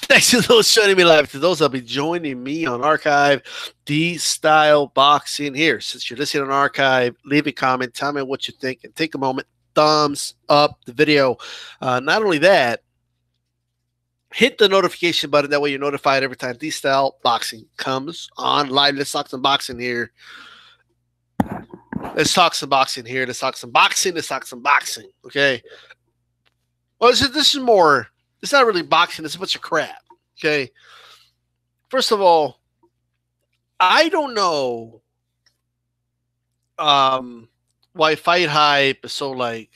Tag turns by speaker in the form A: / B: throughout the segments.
A: Thanks to those joining me live. To those that'll be joining me on archive, DStyleBoxing here. Since you're listening on archive, leave a comment. Tell me what you think, and take a moment. Thumbs up the video. Not only that, hit the notification button. That way you're notified every time DStyleBoxing comes on live. Let's talk some boxing here. Let's talk some boxing here. Let's talk some boxing. Let's talk some boxing. Okay. Well, this is more. It's not really boxing. It's a bunch of crap. Okay. First of all, I don't know why Fighthype is so like.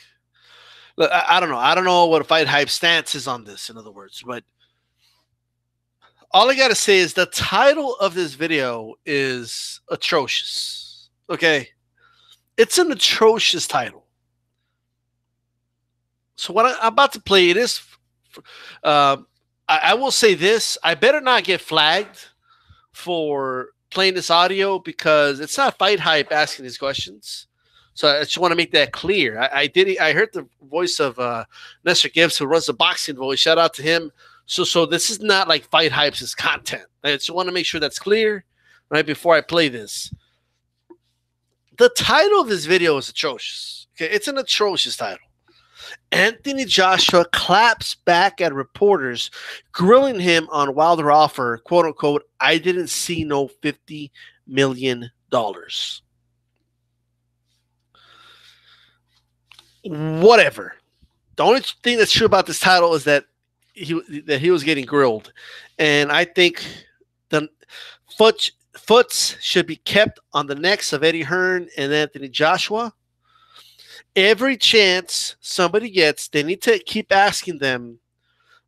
A: I don't know. I don't know what a Fighthype stance is on this. In other words, but all I gotta say is the title of this video is atrocious. Okay, it's an atrocious title. So what I'm about to play, it is. I will say this: I better not get flagged for playing this audio because it's not Fighthype asking these questions. So I just want to make that clear. I heard the voice of Nestor Gibbs, who runs the boxing voice. Shout out to him. So this is not like Fighthype's content. I just want to make sure that's clear right before I play this. The title of this video is atrocious. Okay, it's an atrocious title. Anthony Joshua claps back at reporters grilling him on Wilder offer, quote unquote, I didn't see no $50 million. Whatever. The only thing that's true about this title is that he was getting grilled. And I think the foots should be kept on the necks of Eddie Hearn and Anthony Joshua. Every chance somebody gets, they need to keep asking them,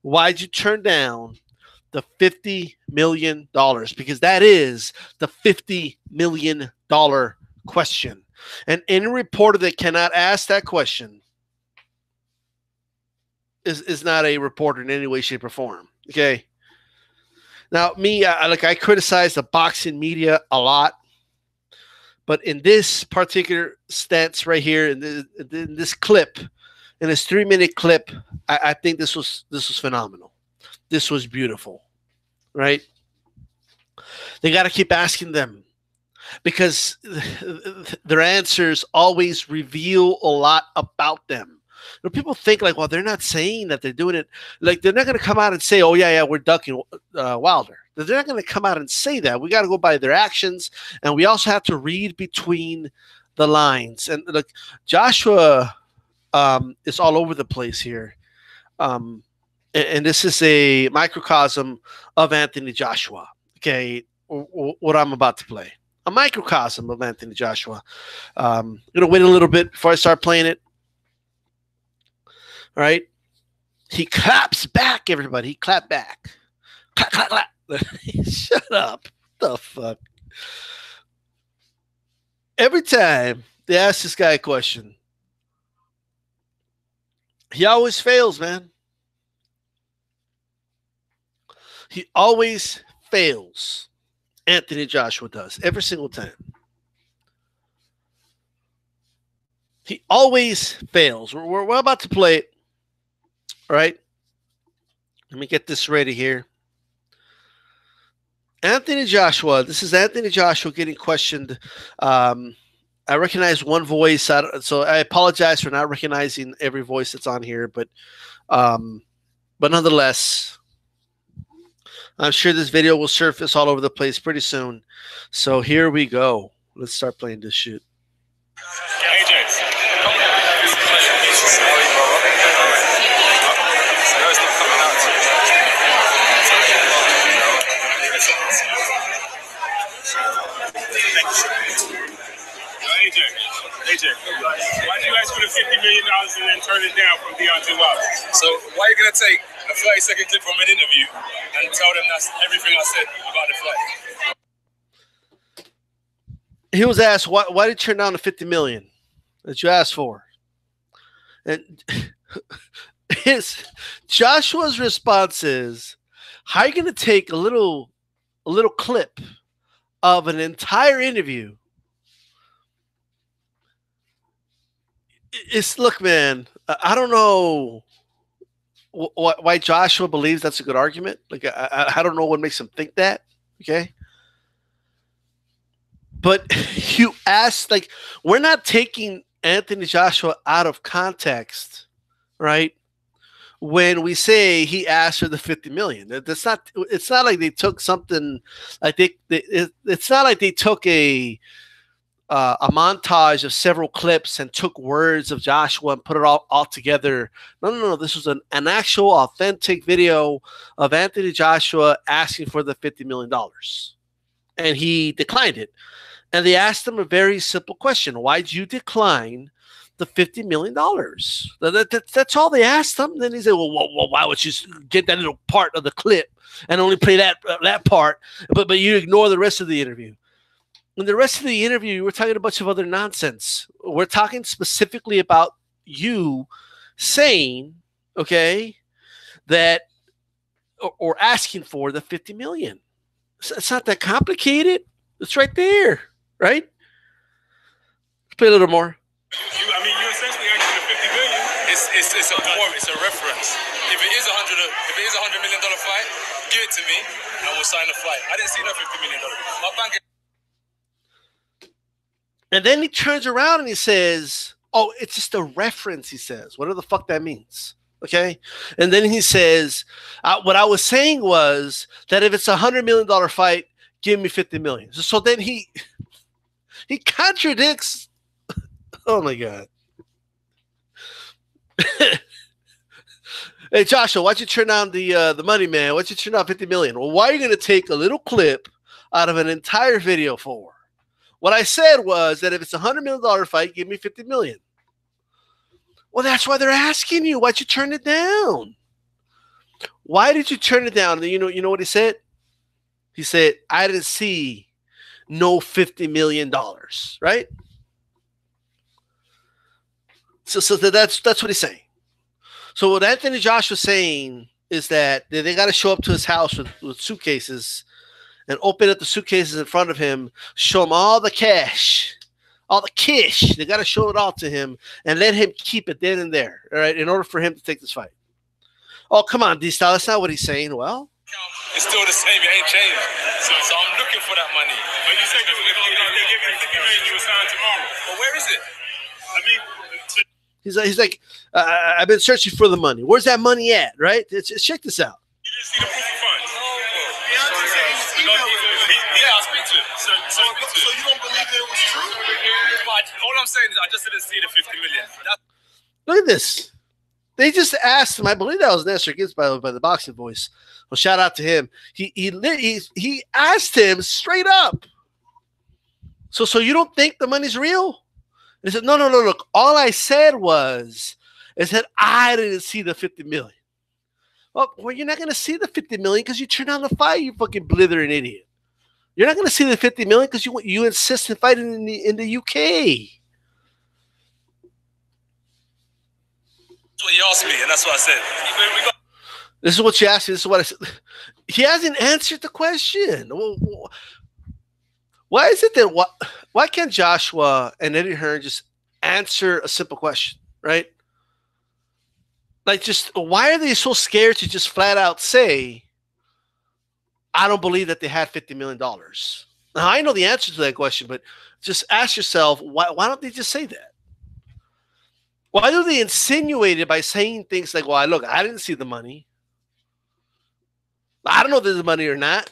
A: why'd you turn down the $50 million? Because that is the $50 million question. And any reporter that cannot ask that question is not a reporter in any way, shape, or form. Okay. Now, me, I criticize the boxing media a lot. But in this particular stance right here, in this clip, in this 3-minute clip, I think this was phenomenal. This was beautiful, right? They got to keep asking them because their answers always reveal a lot about them. You know, people think like, well, they're not saying that they're doing it. Like they're not going to come out and say, oh yeah, we're ducking Wilder. They're not going to come out and say that. We got to go by their actions, and we also have to read between the lines. And look, Joshua is all over the place here, and this is a microcosm of Anthony Joshua. Okay, what I'm about to play, a microcosm of Anthony Joshua. I'm gonna wait a little bit before I start playing it. All right, he claps back. Everybody, he clapped back. Clap, clap, clap. Shut up. What the fuck? Every time they ask this guy a question, he always fails, man. He always fails. Anthony Joshua does every single time. He always fails. We're about to play it. All right. Let me get this ready here. Anthony Joshua. This is Anthony Joshua getting questioned. I recognize one voice, so I apologize for not recognizing every voice that's on here, but nonetheless, I'm sure this video will surface all over the place pretty soon. So here we go. Let's start playing this shit.
B: AJ, why did you ask for the $50 million and then turn it down from Deontay Wilder?
C: So why are you going to take a 30-second clip from an interview and tell them that's everything I said about the fight?
A: He was asked, why did you turn down the $50 million that you asked for? And Joshua's response is, how are you going to take a little clip of an entire interview? Look, man, I don't know why Joshua believes that's a good argument. Like I don't know what makes him think that. Okay. But you ask, like, we're not taking Anthony Joshua out of context, right? When we say he asked for the 50 million, that's not. It's not like they took something. Like it's not like they took a montage of several clips and took words of Joshua and put it all together. No. This was an actual authentic video of Anthony Joshua asking for the $50 million. And he declined it. And they asked him a very simple question. Why'd you decline the $50 million? That's all they asked him. Then he said, well, why would you get that little part of the clip and only play that part, but you ignore the rest of the interview? In the rest of the interview, we're talking a bunch of other nonsense. We're talking specifically about you saying, okay, that or asking for the 50 million. It's not that complicated. It's right there, right? Let's play a little more.
C: You essentially asking for 50 million. It's a quote. It's a reference. If it is $100 million fight, give it to me, and we'll sign the fight. I didn't see no $50 million. My bank.
A: And then he turns around and he says, oh, it's just a reference, he says. Whatever the fuck that means. Okay? And then he says, what I was saying was that if it's $100 million fight, give me 50 million. So then he contradicts. Oh, my God. Hey, Joshua, why'd you turn on the money, man? Why'd you turn on 50 million? Well, why are you going to take a little clip out of an entire video for? What I said was that if it's a $100 million fight, give me 50 million. Well, that's why they're asking you. Why'd you turn it down? Why did you turn it down? And you know what he said? He said, I didn't see no $50 million, right? So that's what he's saying. So what Anthony Joshua's saying is that they got to show up to his house with suitcases and open up the suitcases in front of him, show him all the cash, all the cash. They got to show it all to him and let him keep it then and there, all right, in order for him to take this fight. Oh, come on, D-Style. That's not what he's saying. Well,
C: it's still the same. It ain't changed. So I'm looking for that money. But you said if they give you 50 million, you will sign tomorrow. But where is it? I mean,
A: he's like, I've been searching for the money. Where's that money at, right? Check this out.
C: You didn't see the proof of funds? No. Yeah, I speak to it. So you don't believe that it was true? But all I'm saying is I just didn't see the 50 million.
A: Look at this. They just asked him. I believe that was Nestor Gibbs by the Boxing Voice. Well, shout out to him. He asked him straight up. So you don't think the money's real? And he said, no. Look, all I said is that I didn't see the 50 million. Well, you're not going to see the 50 million because you turned on the fight, you fucking blithering idiot. You're not going to see the 50 million because you insist on fighting in the UK.
C: That's what you asked me, and that's what I said.
A: This is what you asked me. This is what I said. He hasn't answered the question. Why is it that why can't Joshua and Eddie Hearn just answer a simple question, right? Like, just why are they so scared to just flat out say, I don't believe that they had $50 million? Now, I know the answer to that question, but just ask yourself, why don't they just say that? Why do they insinuate it by saying things like, well, look, I didn't see the money. I don't know if there's money or not.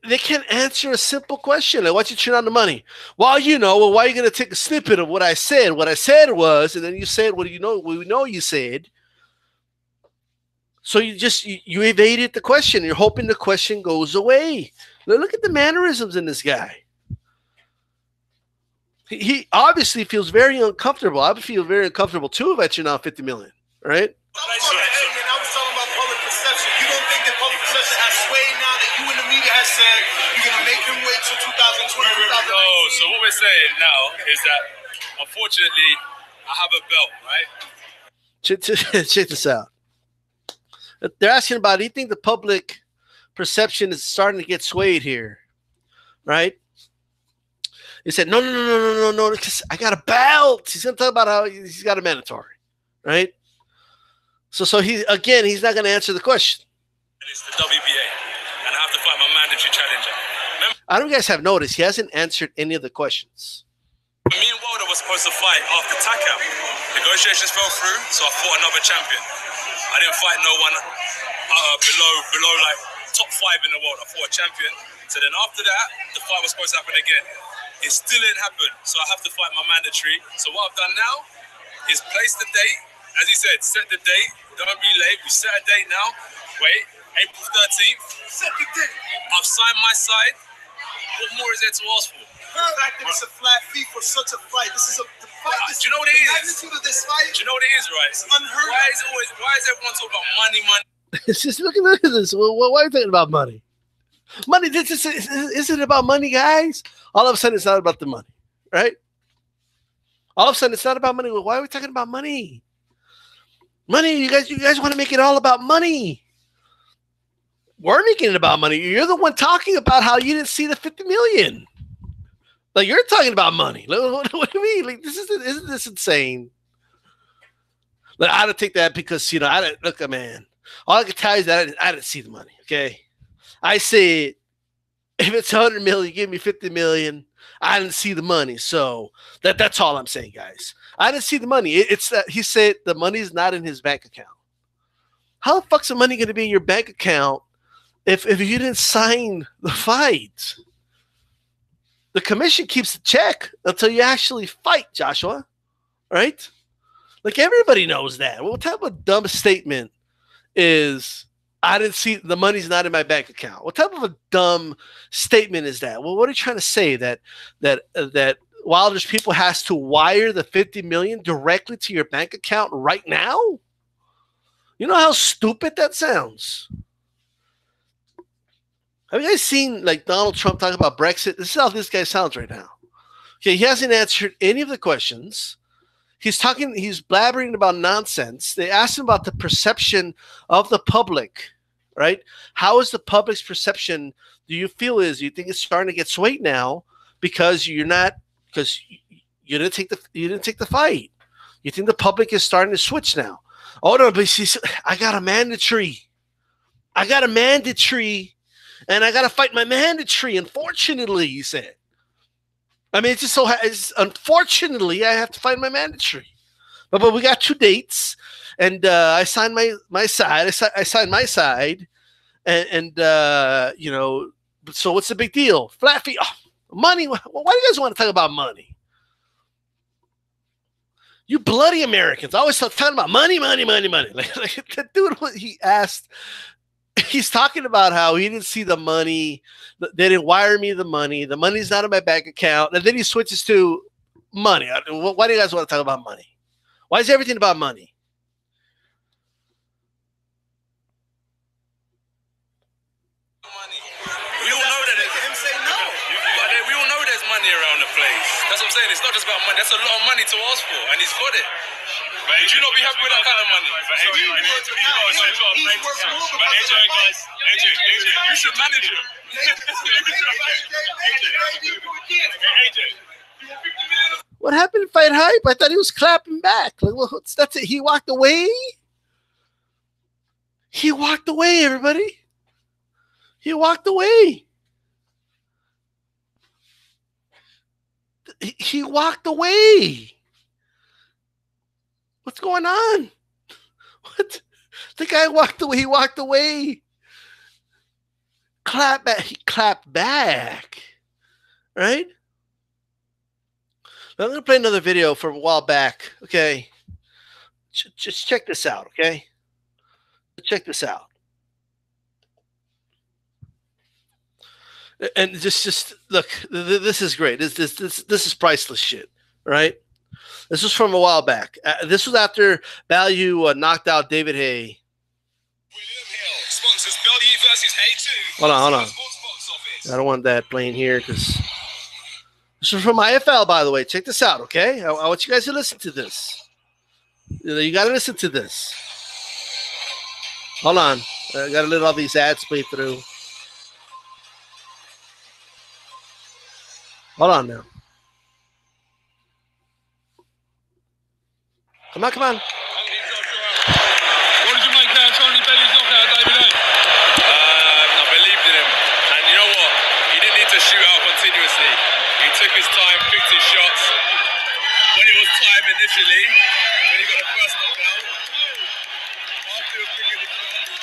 A: They can't answer a simple question. Like, why'd you turn on the money? Well, why are you going to take a snippet of what I said? What I said was, and then you said, what do you know? We know you said. So you evaded the question. You're hoping the question goes away. Now, look at the mannerisms in this guy. He obviously feels very uncomfortable. I would feel very uncomfortable too if I turned on 50 million, right?
C: I was talking about public perception. You don't think that public perception has swayed now that you and the media has said you're going to make him wait till 2020, 2019? No, so what we're saying now is that, unfortunately, I have a belt, right?
A: Check this out. They're asking about, do you think the public perception is starting to get swayed here, right? He said, no, because I got a belt. He's going to talk about how he's got a mandatory, right? So he's not going to answer the question.
C: It's the WBA, and I have to fight my mandatory challenger. Remember,
A: I don't know if you guys have noticed, he hasn't answered any of the questions.
C: me and Wilder were supposed to fight after TACAP. Negotiations fell through, so I fought another champion. I didn't fight no one below like top 5 in the world. I fought a champion. So then after that, the fight was supposed to happen again. It still didn't happen, so I have to fight my mandatory. So what I've done now is place the date. As he said, set the date. Don't be late. We set a date now. Wait, April 13th. Set the date. I've signed my side. What more is there to ask for?
D: The fact that it's a flat fee for such a fight. This is a the fight.
C: Do you know what it is?
D: The magnitude of this fight.
C: Do you know what it is, right?
D: It's unheard of.
C: Why is everyone talking about money?
A: It's just look at this. Well, why are you talking about money? Money. Is it about money, guys? All of a sudden, it's not about the money, right? All of a sudden, it's not about money. Well, why are we talking about money? Money. You guys want to make it all about money. We're making it about money. You're the one talking about how you didn't see the 50 million. Like, you're talking about money. What do you mean? Like, isn't this insane? Like, I don't take that because, I didn't look, man. All I can tell you is that I didn't see the money. Okay. I said, if it's 100 million, give me 50 million. I didn't see the money. So that's all I'm saying, guys. I didn't see the money. It's that he said the money's not in his bank account. How the fuck's the money going to be in your bank account if you didn't sign the fight? The commission keeps the check until you actually fight, Joshua. Right? Like, everybody knows that. What type of dumb statement is, I didn't see, the money's not in my bank account? What type of a dumb statement is that? Well, what are you trying to say? That Wilder's people has to wire the 50 million directly to your bank account right now? You know how stupid that sounds? Have you guys seen, like, Donald Trump talk about Brexit? This is how this guy sounds right now. Okay, he hasn't answered any of the questions. He's blabbering about nonsense. They asked him about the perception of the public, right? How is the public's perception, do you feel is? Do you think it's starting to get swayed now because you didn't take the fight? You think the public is starting to switch now? Oh no, but I got a mandatory. And I got to fight my mandatory, unfortunately, he said. I mean, unfortunately, I have to fight my mandatory. But we got 2 dates, and I signed my side. I signed my side, and so what's the big deal? Flat fee. Oh, money. Why do you guys want to talk about money? You bloody Americans always talking about money. Like the dude, he asked. He's talking about how he didn't see the money. They didn't wire me the money. The money's not in my bank account. And then he switches to money. Why do you guys want to talk about money? Why is everything about money?
C: We all know that. We all know there's money around the place. That's what I'm saying. It's not just about money. That's a lot of money to ask for, and he's got it. But would you not be happy with that kind of money? AJ, you should manage him.
A: What happened to Fighthype? I thought he was clapping back. Like, well, that's it. He walked away. Everybody. He walked away. He walked away. What's going on? What? The guy walked away. He walked away. Clap back. He clapped back. Right? Now I'm going to play another video from a while back. Okay. Just check this out. Okay. Check this out. And just look, this is great. This is priceless shit. Right? This was from a while back. This was after Value knocked out David Hay. Hold on. I don't want that playing here because this is from IFL, by the way. Check this out, okay? I want you guys to listen to this. You got to listen to this. Hold on. I got to let all these ads play through. Hold on now. Come on.
C: took his time, picked his shots. When it was time initially, when he got the first knockdown, after he was picking his shots.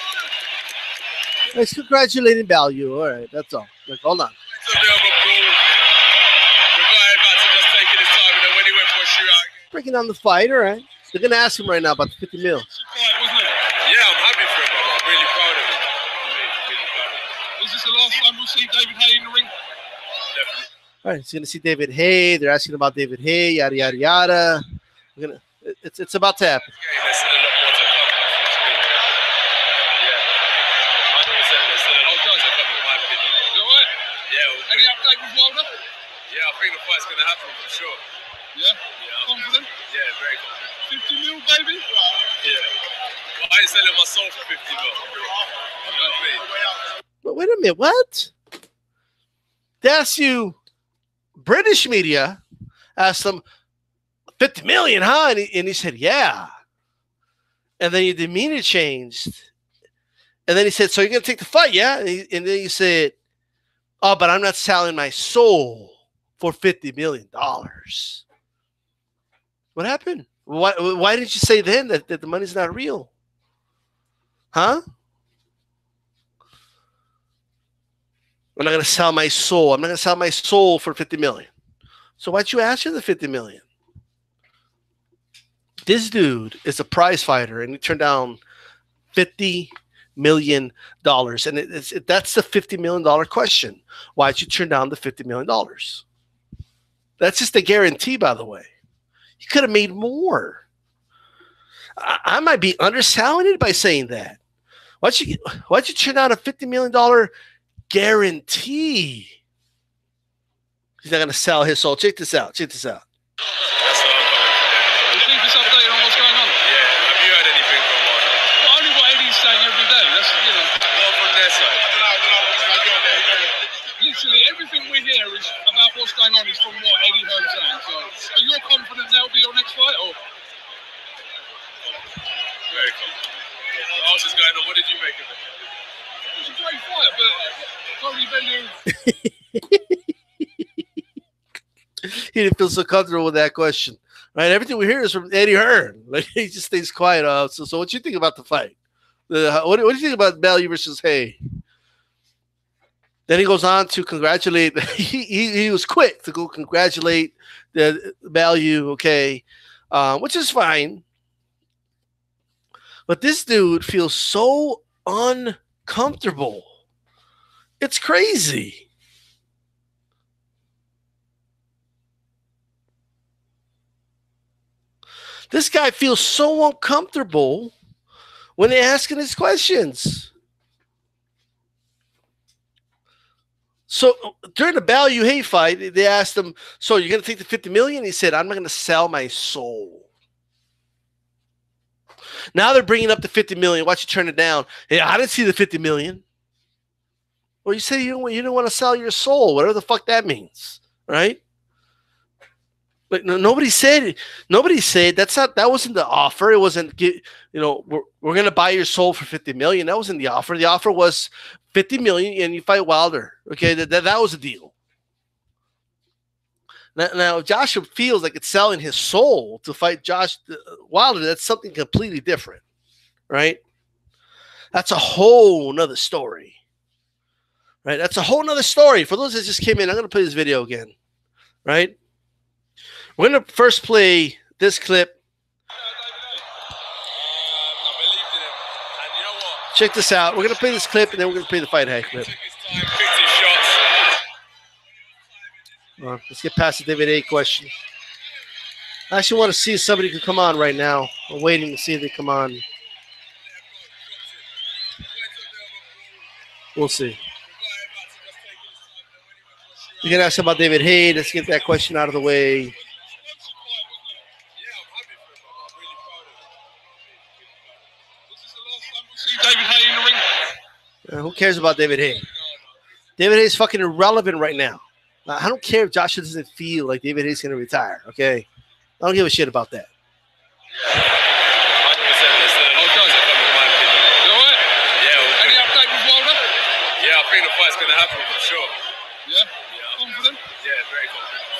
A: Let's congratulating value. All right, that's all. Like, hold on.
C: It's a bit of a brawl. The guy back to just taking his time, and then when he went for a shootout.
A: Breaking down the fight, all right. They're going to ask him right now about the 50 mil.
C: Yeah, I'm happy for him, brother. I'm really proud of him. Really proud of him.
B: Is this the last time we'll see David Haye in the ring?
C: Definitely.
A: All right, he's going to see David Haye. They're asking about David Haye, yada, yada, yada. We're gonna, it's about to happen.
C: Okay, there's still a lot more to come. Yeah. 100%. There's still a lot more to come, in my opinion.
B: You all right?
C: Yeah.
B: Any update with Wilder?
C: Yeah, I think the fight's going to happen for sure.
B: Yeah?
C: Yeah.
B: Confident?
C: Yeah, very confident.
B: 50 mil, baby?
C: Yeah. Well, I ain't selling my soul for 50 mil. You know what I mean?
A: But wait a minute, what? That's you. British media asked him, 50 million, huh? And he said, yeah. And then your demeanor changed. And then he said, so you're going to take the fight, yeah? And then he said, oh, but I'm not selling my soul for $50 million. What happened? Why didn't you say then that the money's not real? Huh? I'm not going to sell my soul. I'm not going to sell my soul for 50 million. So why'd you ask for the 50 million? This dude is a prize fighter, and he turned down $50 million. And that's the $50 million question. Why'd you turn down the $50 million? That's just a guarantee, by the way. You could have made more. I might be underselling it by saying that. Why'd you turn down a $50 million guarantee? He's not going to sell his soul. Check this out. Check this out.
C: That's what I'm coming.
B: You keep us updated on what's going on?
C: Yeah. Have you heard anything from Wilder?
B: Well, only what Eddie's saying every day. That's, you know.
C: Not from their side.
B: Literally, everything we hear is about what's going on is from what Eddie Hearn's saying. So, are you confident that'll be your next fight? Or?
C: Very confident. What else is going on? What did you make of it?
B: It was a great fight, but Cody Bellew.
A: He didn't feel so comfortable with that question. Right? Everything we hear is from Eddie Hearn. Like, he just stays quiet. So what do you think about the fight? What do you think about Bellew versus Haye? Then he goes on to congratulate. He was quick to go congratulate the Bellew, okay, which is fine. But this dude feels so uncomfortable. It's crazy. This guy feels so uncomfortable when they're asking his questions. So during the Bellew Haye fight, they asked him, so you're going to take the 50 million? He said, I'm not going to sell my soul. Now they're bringing up the 50 million. Why'd you turn it down? Hey, I didn't see the 50 million. Well, you say you don't want to sell your soul, whatever the fuck that means, right? But nobody said that wasn't the offer. It wasn't, we're going to buy your soul for 50 million. That wasn't the offer. The offer was 50 million and you fight Wilder. Okay, that was the deal. Now, if Joshua feels like it's selling his soul to fight Wilder, that's something completely different, right? That's a whole nother story, right? That's a whole nother story. For those that just came in, I'm going to play this video again, right? We're going to first play this clip. Check this out. We're going to play this clip, and then we're going to play the Fighthype clip. Let's get past the David Haye question. I actually want to see if somebody can come on right now. I'm waiting to see if they come on. We'll see. You can ask about David Haye. Let's get that question out of the way.
B: David Haye in the ring.
A: Who cares about David Haye? David Haye's fucking irrelevant right now. I don't care if Joshua doesn't feel like David Haye's going to retire, okay? I don't give a shit about that.
C: 100% there's still a lot more to come, in my opinion.
B: You all right?
C: Yeah.
B: Any update with Wilder?
C: Yeah, I think the fight's going to happen for sure.
B: Yeah? Confident?
C: Yeah, very confident.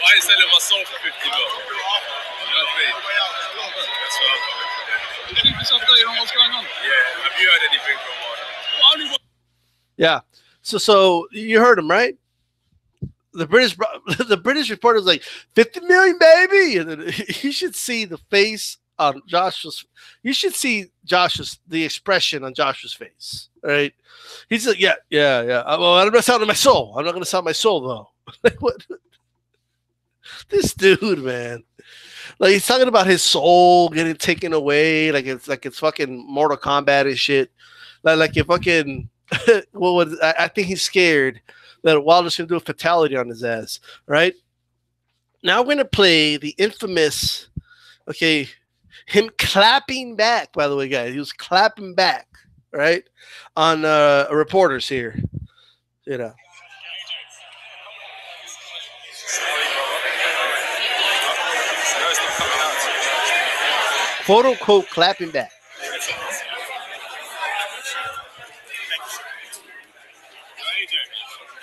C: I ain't selling my soul for 50 mil. You know what I mean? That's what I'm coming from.
B: You keep us updated on what's going on?
C: Yeah. Have you heard anything from Warner?
A: Yeah. So you heard him, right? The British reporter was like, 50 million, baby. And then you should see the face on Joshua's. You should see the expression on Joshua's face, right? He's like, yeah. Well, I'm not selling my soul. I'm not going to sell my soul, though. Like, what? This dude, man. Like, he's talking about his soul getting taken away. Like it's fucking Mortal Kombat and shit. Like you fucking, I think he's scared that Wilder's going to do a fatality on his ass, right? Now we're going to play the infamous, him clapping back, by the way, guys. He was clapping back, right, on reporters here. You know. Quote unquote clapping back.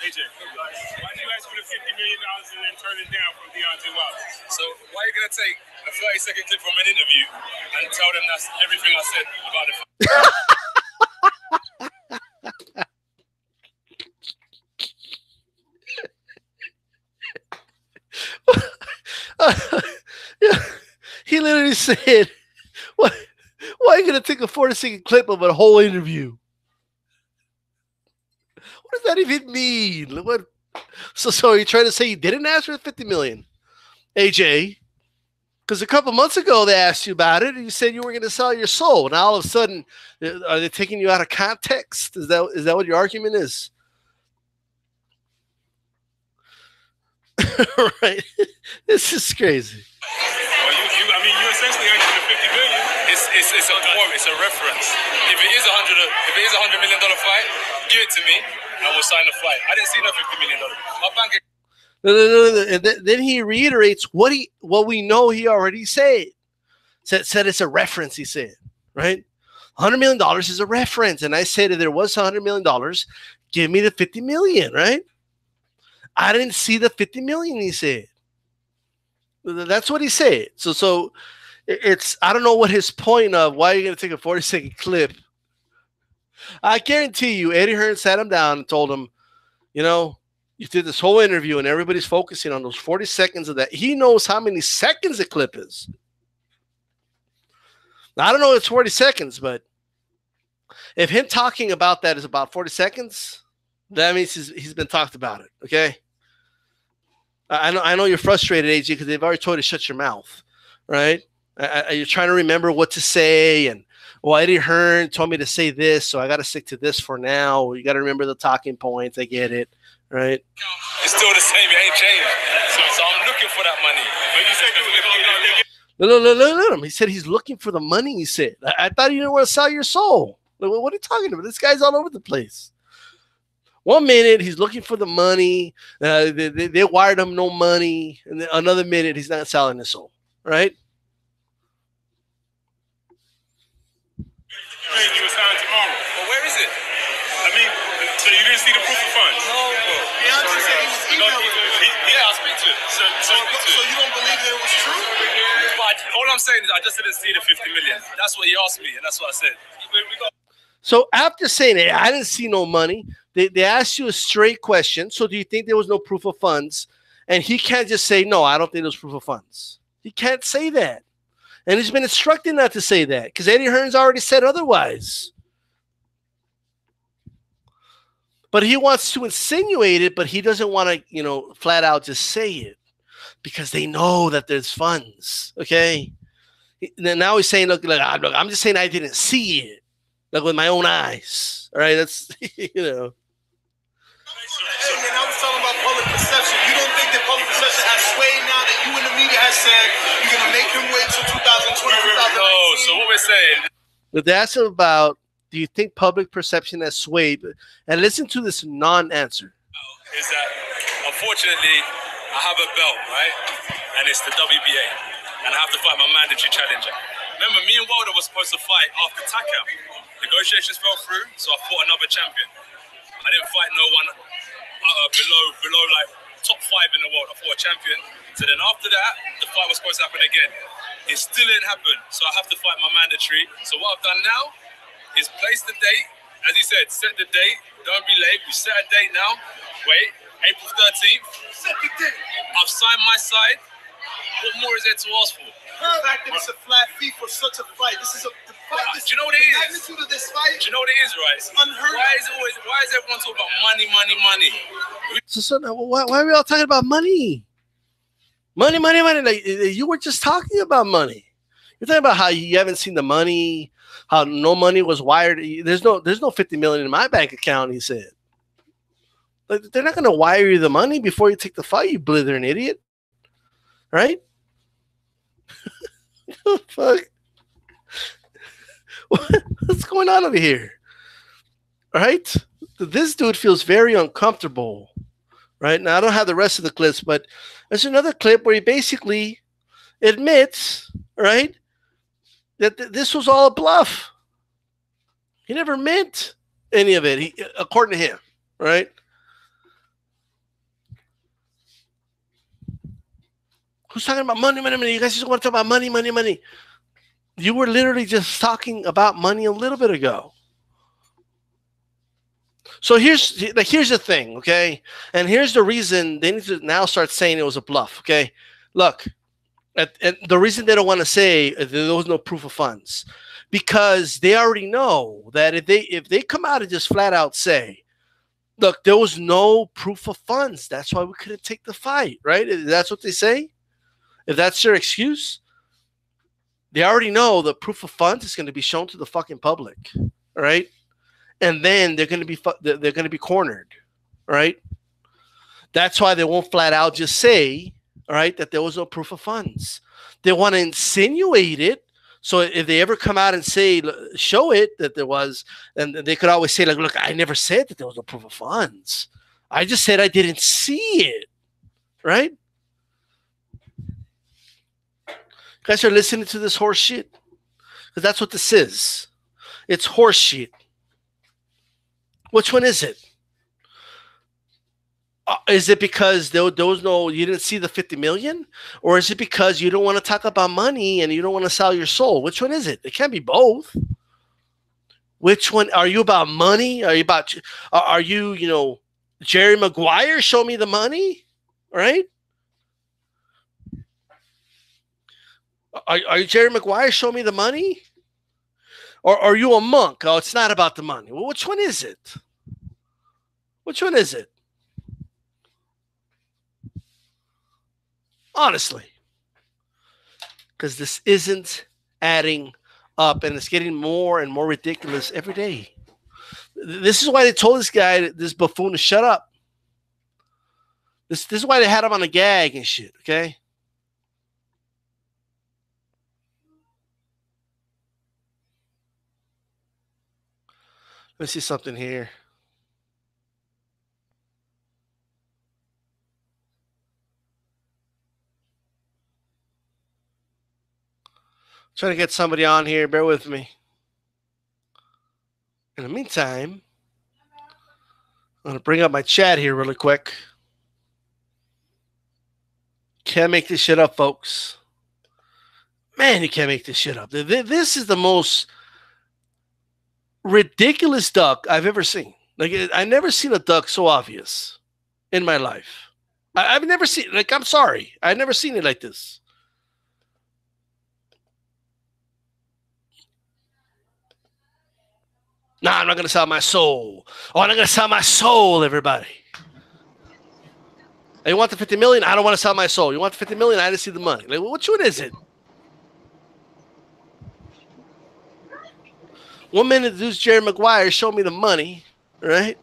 C: AJ, why did you ask for the $50 million and then turn it down from Deontay Wilder? So why are you going to take a 30-second clip from an interview and tell them that's everything I said about the
A: Yeah, he literally said, why are you going to take a 40-second clip of a whole interview? What does that even mean? What? So you're trying to say you didn't ask for the 50 million, AJ? Because a couple months ago they asked you about it, and you said you were going to sell your soul. Now all of a sudden, are they taking you out of context? Is that what your argument is? Right? This is crazy.
C: Well, you essentially asked for the $50 million. It's a reference. If it is $100 million fight, give it to me, and we'll sign the fight. I didn't see no $50 million. My bank.
A: No. And then he reiterates what we know he already said. Said it's a reference. He said, right? $100 million is a reference, and I said if there was $100 million, give me the $50 million, right? I didn't see the $50 million. He said. That's what he said. So it's, I don't know what his point of why you're going to take a 40-second clip. I guarantee you, Eddie Hearn sat him down and told him, you did this whole interview and everybody's focusing on those 40 seconds of that. He knows how many seconds the clip is. Now, I don't know if it's 40 seconds, but if him talking about that is about 40 seconds, that means he's been talked about it, okay? I know you're frustrated, AG, because they've already told you to shut your mouth, right? You're trying to remember what to say, and Eddie Hearn told me to say this, so I got to stick to this for now. You got to remember the talking points. I get it, right?
C: It's still the same. It ain't changed. So I'm looking for that money. But you said
A: No. He said he's looking for the money. He said, I thought you didn't want to sell your soul. What are you talking about? This guy's all over the place. 1 minute he's looking for the money. They wired him no money, and then another minute he's not selling his soul. Right?
C: You will sign tomorrow. Well, where is it? So you didn't see the proof of funds? No, bro. Deontay said he was emailing. Yeah, I'll speak to it. So you don't believe that it was true? But all I'm saying is I just didn't see the 50 million. That's what he asked me, and that's what I said.
A: So after saying it, I didn't see no money. They asked you a straight question. So do you think there was no proof of funds? And he can't just say, no, I don't think there was proof of funds. He can't say that. And he's been instructed not to say that because Eddie Hearn's already said otherwise. But he wants to insinuate it, but he doesn't want to, flat out just say it because they know that there's funds. Okay. Now he's saying, look, I'm just saying I didn't see it. Like with my own eyes. All right. That's,
D: Hey, man, I was talking about public perception. You don't think that public perception has swayed now that you in the media has said you're going to make him wait till 2020, 2019?
C: No, so what we're saying.
A: But that's about, do you think public perception has swayed? And listen to this non-answer.
C: Is that, unfortunately, I have a belt, right? And it's the WBA. And I have to fight my mandatory challenger. Remember, me and Wilder were supposed to fight after TACAM. Negotiations fell through, so I fought another champion. I didn't fight no one below like top 5 in the world. I fought a champion. So then after that, the fight was supposed to happen again. It still didn't happen. So I have to fight my mandatory. So what I've done now is place the date. As he said, set the date. Don't be late. We set a date now. Wait, April 13th. Set the date. I've signed my side. What more is there to ask for?
D: The fact that it's a flat fee for such a fight. This is a fight.
C: Do you know what it is?
D: The magnitude of this fight.
C: Do you know what it is, right? It's
D: unheard of.
C: Why is everyone talking about money, money, money?
A: So why are we all talking about money? Money, money, money. Like, you were just talking about money. You're talking about how you haven't seen the money, how no money was wired. There's no $50 million in my bank account, he said. Like, they're not going to wire you the money before you take the fight, you blithering idiot. Right? Oh, fuck. What's going on over here? All right? This dude feels very uncomfortable. Right? Now, I don't have the rest of the clips, but there's another clip where he basically admits, right, that this was all a bluff. He never meant any of it, according to him, right? Who's talking about money, money, money? You guys just want to talk about money, money, money. You were literally just talking about money a little bit ago. So here's the thing, okay? And here's the reason they need to now start saying it was a bluff, okay? Look, and the reason they don't want to say there was no proof of funds, because they already know that if they come out and just flat out say, look, there was no proof of funds, that's why we couldn't take the fight, right? That's what they say. If that's their excuse, they already know the proof of funds is going to be shown to the fucking public, all right? And then they're going to be cornered, right? That's why they won't flat out just say, all right, that there was no proof of funds. They want to insinuate it. So if they ever come out and say, show it that there was, and they could always say, like, look, I never said that there was no proof of funds. I just said I didn't see it, right? You guys are listening to this horse shit? Because that's what this is. It's horse shit. Which one is it? Is it because there was no, you didn't see the 50 million? Or is it because you don't want to talk about money and you don't want to sell your soul? Which one is it? It can't be both. Which one? Are you about money? Are you, you know, Jerry Maguire, show me the money? Right? Are you Jerry Maguire, show me the money? Or are you a monk? Oh, it's not about the money. Well, which one is it? Which one is it? Honestly. Because this isn't adding up, and it's getting more and more ridiculous every day. This is why they told this guy, this buffoon, to shut up. This is why they had him on a gag and shit, okay? Let me see something here. Trying to get somebody on here. Bear with me. In the meantime, I'm going to bring up my chat here really quick. Can't make this shit up, folks. Man, you can't make this shit up. This is the most ridiculous duck I've ever seen. Like, I've never seen a duck so obvious in my life. I've never seen, like, I'm sorry, I've never seen it like this. Nah, I'm not gonna sell my soul. Oh, I'm not gonna sell my soul, everybody. Hey, you want the 50 million? I don't want to sell my soul. You want the 50 million? I didn't see the money. Like, which one is it? One minute, the dude's Jerry Maguire, show me the money, right?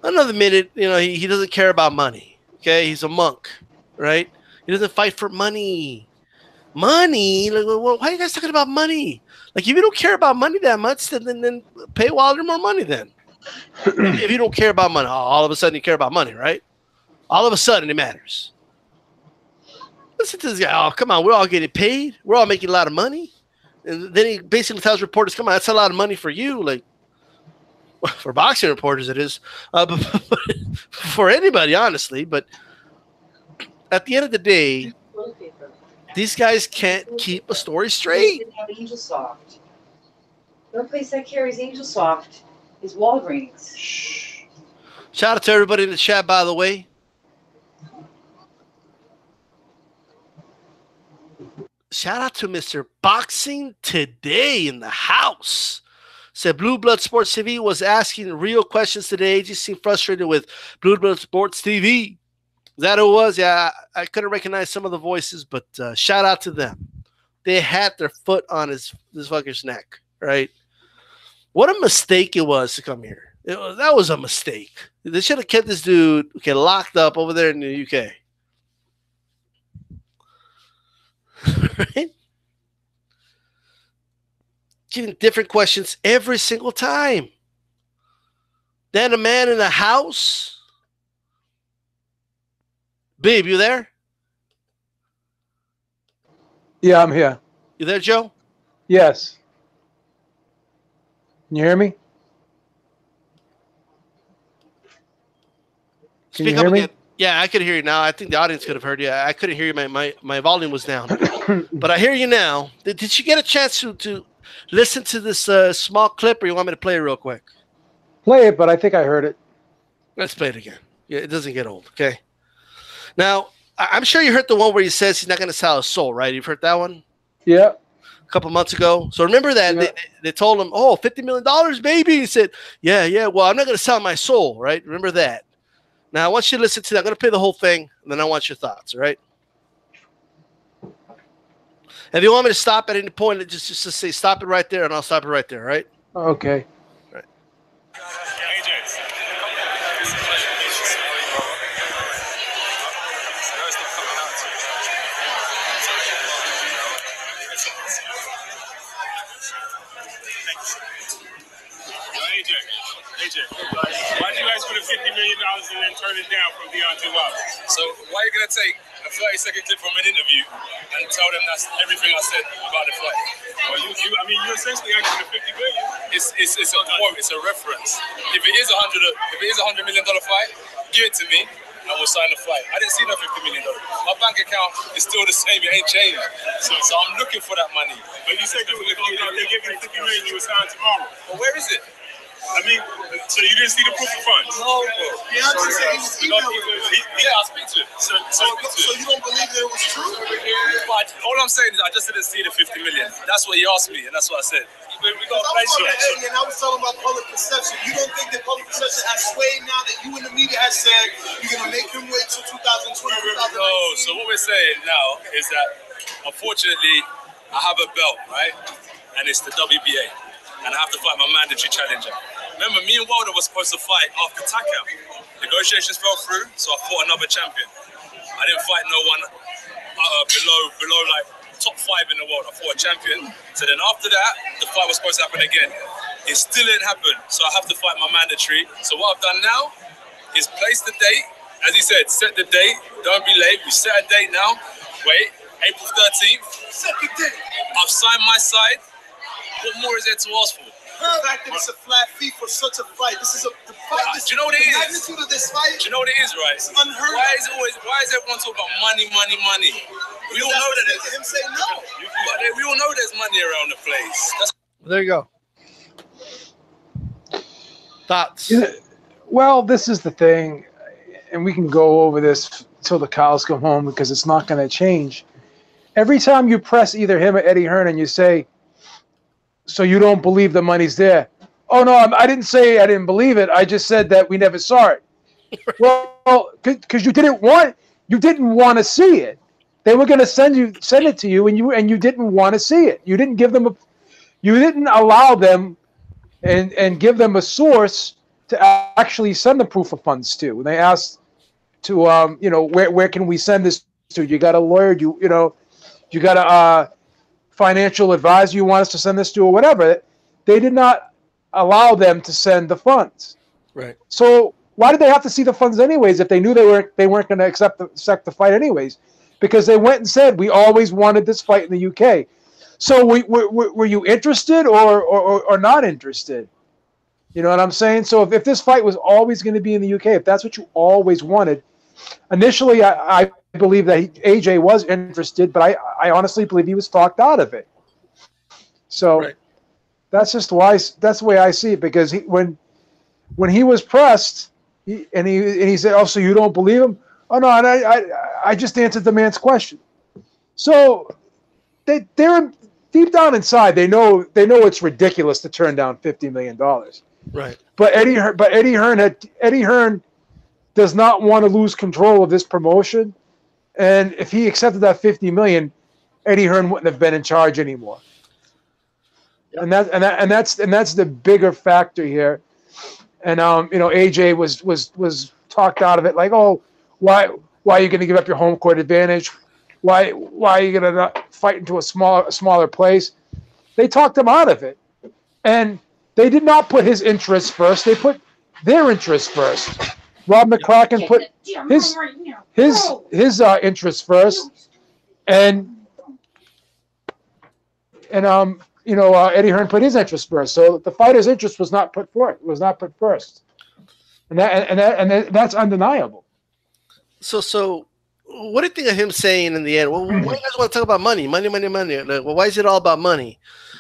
A: Another minute, you know, he doesn't care about money, okay? He's a monk, right? He doesn't fight for money. Money? Like, well, why are you guys talking about money? Like, if you don't care about money that much, then pay Wilder more money then. If you don't care about money, all of a sudden you care about money, right? All of a sudden it matters. Listen to this guy. Oh, come on. We're all getting paid. We're all making a lot of money. And then he basically tells reporters, come on, that's a lot of money for you. Like, For boxing reporters, it is. But for anybody, honestly. But at the end of the day, these guys can't keep a story straight.
E: Have Angel Soft. The only place that carries Angel Soft is Walgreens.
A: Shh. Shout out to everybody in the chat, by the way. Shout out to Mr. Boxing Today in the house. Said Blue Blood Sports TV was asking real questions today. Just seemed frustrated with Blue Blood Sports TV. Is that who it was? Yeah, I couldn't recognize some of the voices, but shout out to them. They had their foot on this fucker's neck, right? What a mistake it was to come here. That was a mistake. They should have kept this dude locked up over there in the UK. Right? Getting different questions every single time. Then a man in a house. Babe, you there?
F: Yeah, I'm here.
A: You there, Joe?
F: Yes. Can you hear me? Can
A: Speak
F: you
A: up
F: hear me?
A: again. Yeah, I could hear you now. I think the audience could have heard you. I couldn't hear you. My volume was down. But I hear you now. Did you get a chance to listen to this small clip, or you want me to play it real quick?
F: Play it, but I think I heard it.
A: Let's play it again. Yeah, it doesn't get old, okay? Now, I'm sure you heard the one where he says he's not going to sell his soul, right? You've heard that one?
F: Yeah.
A: A couple months ago. So remember that they told him, oh, $50 million, baby. He said, yeah, well, I'm not going to sell my soul, right? Remember that. Now, I want you to listen to that. I'm going to play the whole thing, and then I want your thoughts, all right? If you want me to stop at any point, just say stop it right there, and I'll stop it right there, all right?
F: Okay.
A: All right.
B: AJ, why did you ask for the $50 million and then turn it down from Deontay Wilder?
C: So why are you going to take a 30-second clip from an interview and tell them that's everything I said about the fight?
B: Well, you essentially asked for the $50 million.
C: It's a quote, it's a reference. If it is $100 million fight, give it to me and we'll sign the fight. I didn't see no $50 million. My bank account is still the same, it ain't changed. So I'm looking for that money.
B: But you said if they give you $50 million, you would sign tomorrow.
C: But where is it?
B: I mean, so you didn't see the proof of funds?
C: No, bro.
D: Yeah, I speak
C: to it.
D: So you don't believe that it was true?
C: But all I'm saying is I just didn't see the $50 million. That's what he asked me, and that's what I said. We got
D: I was talking about public perception. You don't think that public perception has swayed now that you in the media has said you're going to make him wait till 2020, 2019?
C: No, so what we're saying now is that, unfortunately, I have a belt, right? And it's the WBA. And I have to fight my mandatory challenger. Remember, me and Wilder were supposed to fight after TACAM. Negotiations fell through, so I fought another champion. I didn't fight no one below like top 5 in the world. I fought a champion. So then after that, the fight was supposed to happen again. It still didn't happen, so I have to fight my mandatory. So what I've done now is place the date. As he said, set the date. Don't be late. We set a date now. Wait, April 13th.
D: Set the date.
C: I've signed my side. What more is there to ask for?
D: The fact that it's a flat fee for such a fight. This is the fight.
C: Do you know what it is?
D: The magnitude of this fight.
C: Do you know what it is, right?
D: It's unheard of.
C: Why is everyone talking about money? We all know that.
D: Him say no.
C: We all know there's money around the place.
A: There you go. Thoughts?
F: Well, this is the thing, and we can go over this till the cows come home because it's not going to change. Every time you press either him or Eddie Hearn and you say, so you don't believe the money's there. Oh, no, I didn't say I didn't believe it. I just said that we never saw it. Well, because you didn't want to see it. They were going to send it to you, and you didn't want to see it. You didn't give them you didn't allow them and give them a source to actually send the proof of funds to. When they asked to where can we send this to? You got a lawyer, you got a financial advisor you want us to send this to, or whatever. They did not allow them to send the funds.
A: Right.
F: So why did they have to see the funds anyways if they knew they weren't going to accept the fight anyways? Because they went and said, we always wanted this fight in the UK. So were you interested or not interested? You know what I'm saying? So if this fight was always going to be in the UK, if that's what you always wanted, initially I believe that AJ was interested, but I honestly believe he was talked out of it. So that's just why, that's the way I see it, because when he was pressed, he said, "Oh, so you don't believe him?" "Oh no, and I just answered the man's question." So they're deep down inside, they know it's ridiculous to turn down $50 million.
A: Right.
F: But Eddie Hearn does not want to lose control of this promotion, and if he accepted that $50 million, Eddie Hearn wouldn't have been in charge anymore. Yep. And that's the bigger factor here. And AJ was talked out of it, like, "Oh, why are you going to give up your home court advantage? Why are you going to fight into a smaller place?" They talked him out of it, and they did not put his interests first. They put their interests first. Rob McCracken put his interests first, and Eddie Hearn put his interest first. So the fighter's interest was not put first, and that's undeniable.
A: So what do you think of him saying in the end, "Well, why do you guys want to talk about money? Money. Like, well, why is it all about money?"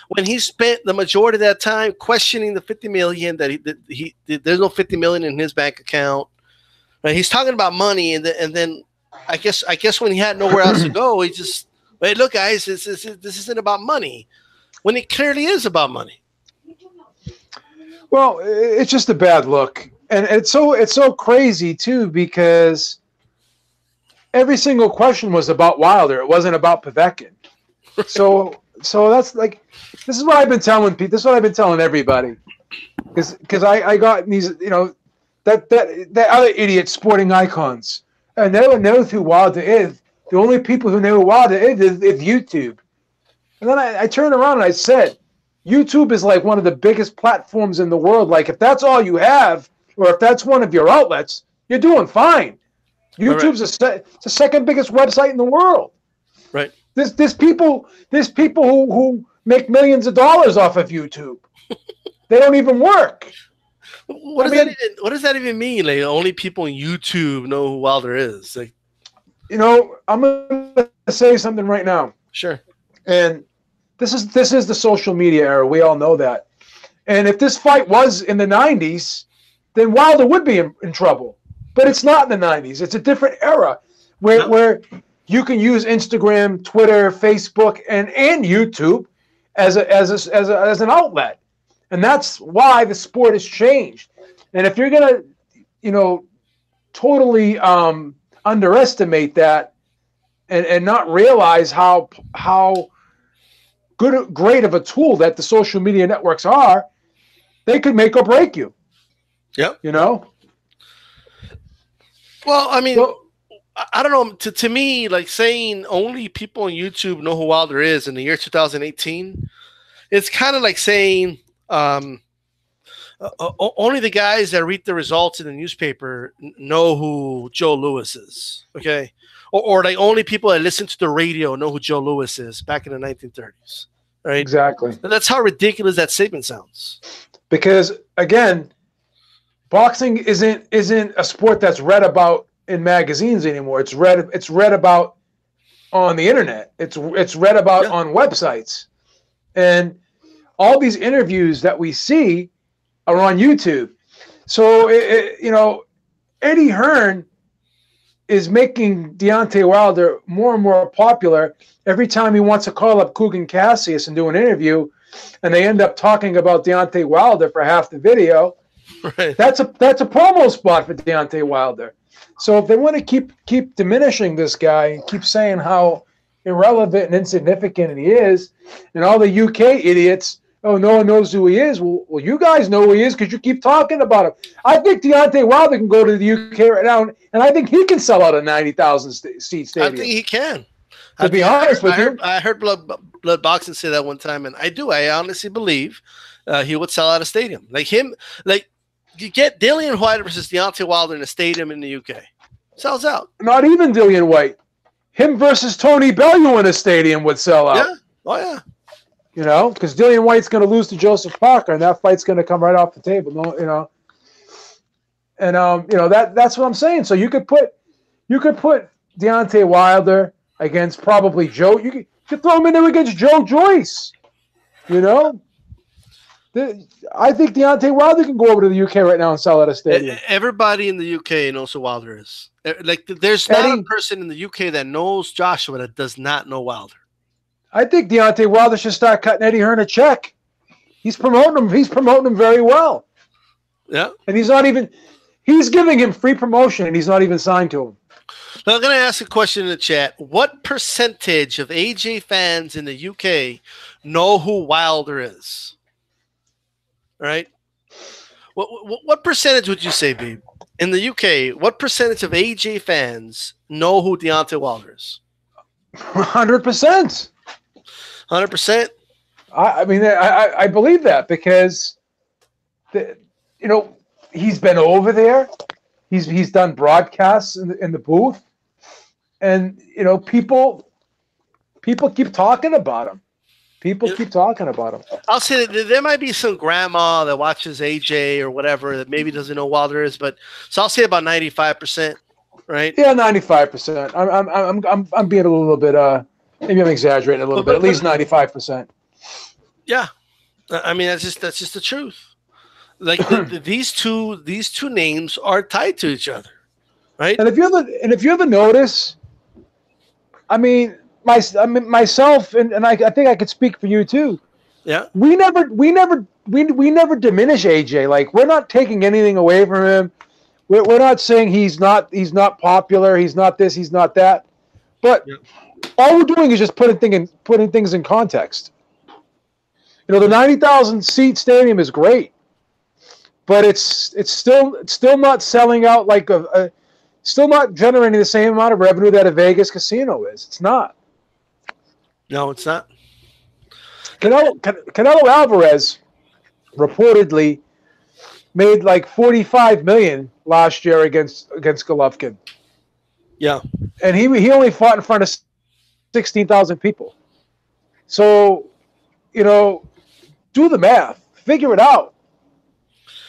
A: When he spent the majority of that time questioning the $50 million, that there's no $50 million in his bank account. Right? He's talking about money, and then I guess when he had nowhere else to go, he just, "Wait, look, guys, this isn't about money," when it clearly is about money.
F: Well, it's just a bad look, and it's so crazy too, because every single question was about Wilder. It wasn't about Povetkin. So that's like, this is what I've been telling people. This is what I've been telling everybody, because I got these, that other idiot Sporting Icons, and no one knows who Wilder is. The only people who know who Wilder is YouTube. And then I turned around and I said, YouTube is like one of the biggest platforms in the world. Like, if that's all you have, or if that's one of your outlets, you're doing fine. YouTube's the second biggest website in the world.
A: Right.
F: There's people who make millions of dollars off of YouTube. They don't even work.
A: What does that even mean? Like, only people on YouTube know who Wilder is. Like,
F: I'm gonna say something right now.
A: Sure.
F: And this is the social media era. We all know that. And if this fight was in the 90s, then Wilder would be in trouble. But it's not in the 90s. It's a different era where you can use Instagram, Twitter, Facebook, and YouTube as an outlet. And that's why the sport has changed. And if you're gonna, totally underestimate that and not realize how great of a tool that the social media networks are, they could make or break you.
A: Yep. Well, I mean, I don't know. To me, like, saying only people on YouTube know who Wilder is in the year 2018, it's kind of like saying only the guys that read the results in the newspaper know who Joe Louis is. Okay. Or like only people that listen to the radio know who Joe Louis is back in the 1930s. Right?
F: Exactly.
A: And that's how ridiculous that statement sounds.
F: Because again, boxing isn't a sport that's read about in magazines anymore. It's read about on the internet. It's read about on websites. And all these interviews that we see are on YouTube. So Eddie Hearn is making Deontay Wilder more and more popular every time he wants to call up Kugan Cassius and do an interview, and they end up talking about Deontay Wilder for half the video.
A: Right.
F: That's a promo spot for Deontay Wilder. So if they want to keep diminishing this guy and keep saying how irrelevant and insignificant he is, and all the UK idiots, "Oh, no one knows who he is." Well, you guys know who he is because you keep talking about him. I think Deontay Wilder can go to the UK right now, and I think he can sell out a 90,000 seat stadium.
A: I think he can.
F: To be honest with you,
A: I heard Blood Boxing say that one time, and I honestly believe he would sell out a stadium. Like him, like you get Dillian White versus Deontay Wilder in a stadium in the UK, sells out.
F: Not even Dillian White. Him versus Tony Bellew in a stadium would sell out.
A: Yeah. Oh yeah.
F: You know, because Dillian White's going to lose to Joseph Parker, and that fight's going to come right off the table. No, you know, and you know that's what I'm saying. So you could put Deontay Wilder against probably Joe. You could throw him in there against Joe Joyce. You know, I think Deontay Wilder can go over to the UK right now and sell at a stadium.
A: Everybody in the UK knows who Wilder is. Like, there's not a person in the UK that knows Joshua that does not know Wilder.
F: I think Deontay Wilder should start cutting Eddie Hearn a check. He's promoting him. He's promoting him very well.
A: Yeah.
F: And he's giving him free promotion, and he's not even signed to him.
A: Now, I'm going to ask a question in the chat. What percentage of AJ fans in the UK know who Wilder is? All right. What percentage would you say, Babe? In the UK, what percentage of AJ fans know who Deontay Wilder is?
F: 100%.
A: 100%.
F: I mean, I believe that because, you know, he's been over there. He's done broadcasts in the booth, and you know, people keep talking about him. People keep talking about him.
A: I'll say that there might be some grandma that watches AJ or whatever that maybe doesn't know Wilder is, but so I'll say about 95%, right?
F: Yeah, 95%. I'm being a little bit maybe I'm exaggerating a little bit. At least 95%.
A: Yeah, I mean that's just the truth. Like these two names are tied to each other, right?
F: And if you ever notice, I mean myself and I think I could speak for you too.
A: Yeah,
F: we never diminish AJ. Like, we're not taking anything away from him. We're not saying he's not popular. He's not this. He's not that. But all we're doing is just putting things in context. You know, the 90,000 seat stadium is great, but it's still not selling out like still not generating the same amount of revenue that a Vegas casino is. It's not.
A: No, it's not.
F: Canelo Alvarez reportedly made like $45 million last year against Golovkin.
A: Yeah,
F: and he only fought in front of 16,000 people. So, you know, do the math. Figure it out.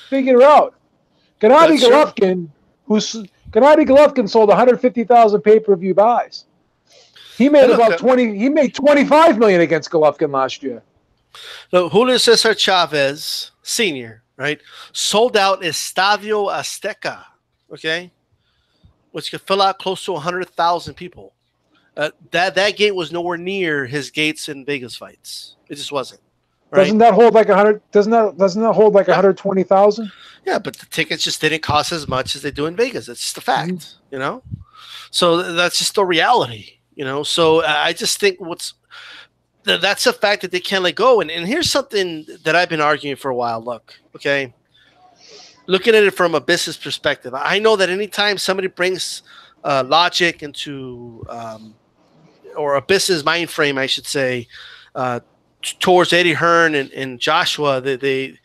F: Gennady Golovkin sold 150,000 pay-per-view buys. He made He made $25 million against Golovkin last year.
A: So Julio Cesar Chavez Sr., right, sold out Estadio Azteca, okay, which could fill out close to 100,000 people. That gate was nowhere near his gates in Vegas fights. It just wasn't. Right?
F: Doesn't that hold like 100? Doesn't that hold like 120,000?
A: Yeah, but the tickets just didn't cost as much as they do in Vegas. It's just a fact, you know. So that's just the reality, you know. So I just think that's a fact that they can't let go. And here's something that I've been arguing for a while. Look, okay, looking at it from a business perspective, I know that anytime somebody brings logic into or a business mind frame, I should say, towards Eddie Hearn and Joshua, they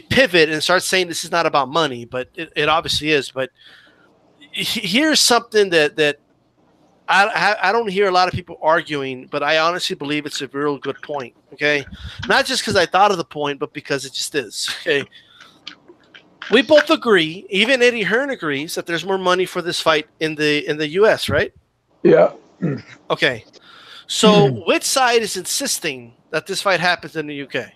A: pivot and start saying this is not about money, but it obviously is. But here's something that I don't hear a lot of people arguing, but I honestly believe it's a real good point. Okay, not just because I thought of the point, but because it just is. Okay, we both agree, even Eddie Hearn agrees, that there's more money for this fight in the U.S., right?
F: Yeah.
A: Okay. So which side is insisting that this fight happens in the UK?